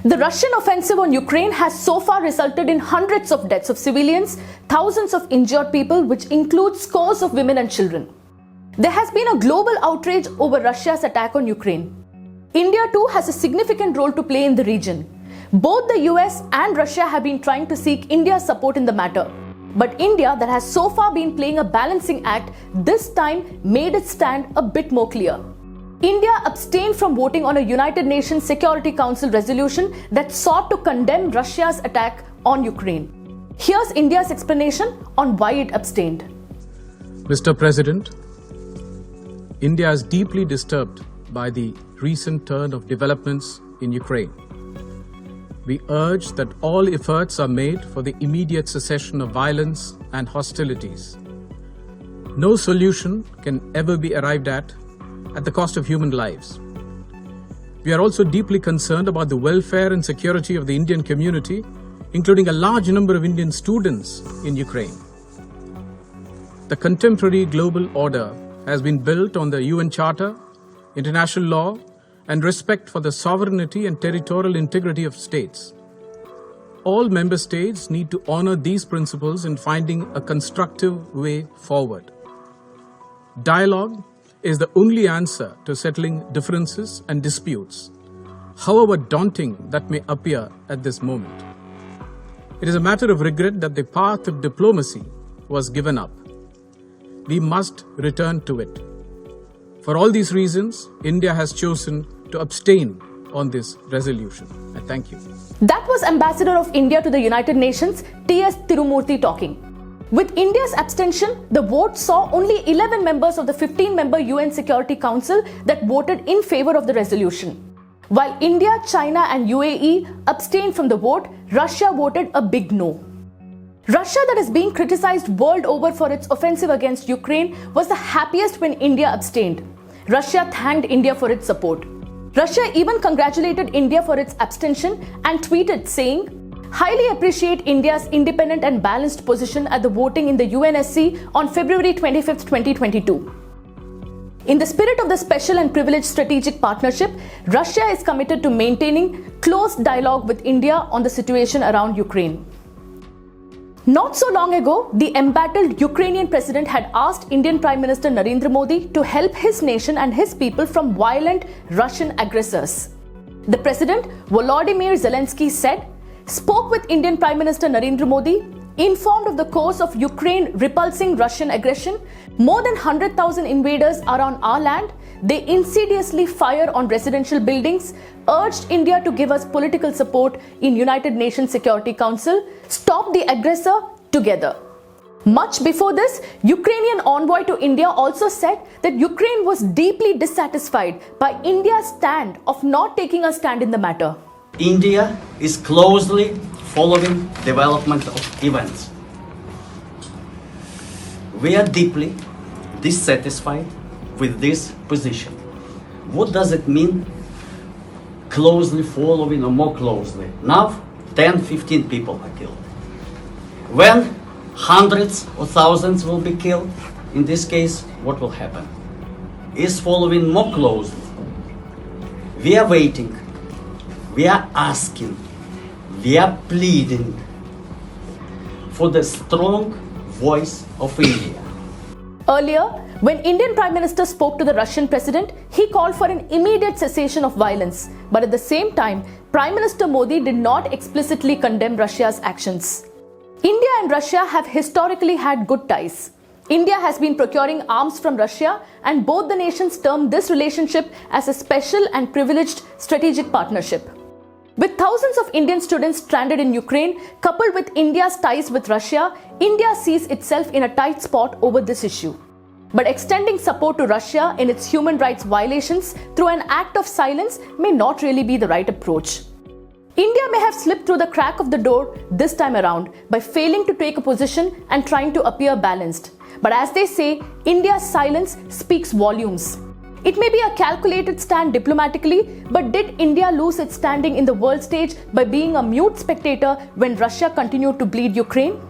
The Russian offensive on Ukraine has so far resulted in hundreds of deaths of civilians, thousands of injured people, which includes scores of women and children. There has been a global outrage over Russia's attack on Ukraine. India too has a significant role to play in the region. Both the US and Russia have been trying to seek India's support in the matter. But India, that has so far been playing a balancing act, this time made its stand a bit more clear. India abstained from voting on a United Nations Security Council resolution that sought to condemn Russia's attack on Ukraine. Here's India's explanation on why it abstained. Mr. President, India is deeply disturbed by the recent turn of developments in Ukraine. We urge that all efforts are made for the immediate cessation of violence and hostilities. No solution can ever be arrived at the cost of human lives. We are also deeply concerned about the welfare and security of the Indian community, including a large number of Indian students in Ukraine. The contemporary global order has been built on the UN Charter, international law, and respect for the sovereignty and territorial integrity of states. All member states need to honor these principles in finding a constructive way forward. Dialogue is the only answer to settling differences and disputes, however daunting that may appear at this moment. It is a matter of regret that the path of diplomacy was given up. We must return to it. For all these reasons, India has chosen to abstain on this resolution. I thank you. That was Ambassador of India to the United Nations, T.S. Tirumurthy talking. With India's abstention, the vote saw only 11 members of the 15-member UN Security Council that voted in favor of the resolution. While India, China and UAE abstained from the vote, Russia voted a big no. Russia, that is being criticized world over for its offensive against Ukraine, was the happiest when India abstained. Russia thanked India for its support. Russia even congratulated India for its abstention and tweeted saying, "Highly appreciate India's independent and balanced position at the voting in the UNSC on February 25, 2022. In the spirit of the special and privileged strategic partnership, Russia is committed to maintaining close dialogue with India on the situation around Ukraine." Not so long ago, the embattled Ukrainian president had asked Indian Prime Minister Narendra Modi to help his nation and his people from violent Russian aggressors. The president, Volodymyr Zelensky, spoke with Indian Prime Minister Narendra Modi, informed of the course of Ukraine repulsing Russian aggression. More than 100,000 invaders are on our land. They insidiously fire on residential buildings, urged India to give us political support in United Nations Security Council, stop the aggressor together. Much before this, Ukrainian envoy to India also said that Ukraine was deeply dissatisfied by India's stand of not taking a stand in the matter. India is closely following development of events. We are deeply dissatisfied with this position. What does it mean, closely following or more closely? Now 10-15 people are killed. When hundreds or thousands will be killed, in this case, what will happen? Is following more closely. We are waiting, we are asking, we are pleading for the strong voice of India. Earlier, when Indian Prime Minister spoke to the Russian President, he called for an immediate cessation of violence. But at the same time, Prime Minister Modi did not explicitly condemn Russia's actions. India and Russia have historically had good ties. India has been procuring arms from Russia, and both the nations term this relationship as a special and privileged strategic partnership. With thousands of Indian students stranded in Ukraine, coupled with India's ties with Russia, India sees itself in a tight spot over this issue. But extending support to Russia in its human rights violations through an act of silence may not really be the right approach. India may have slipped through the crack of the door this time around by failing to take a position and trying to appear balanced. But as they say, India's silence speaks volumes. It may be a calculated stand diplomatically, but did India lose its standing in the world stage by being a mute spectator when Russia continued to bleed Ukraine?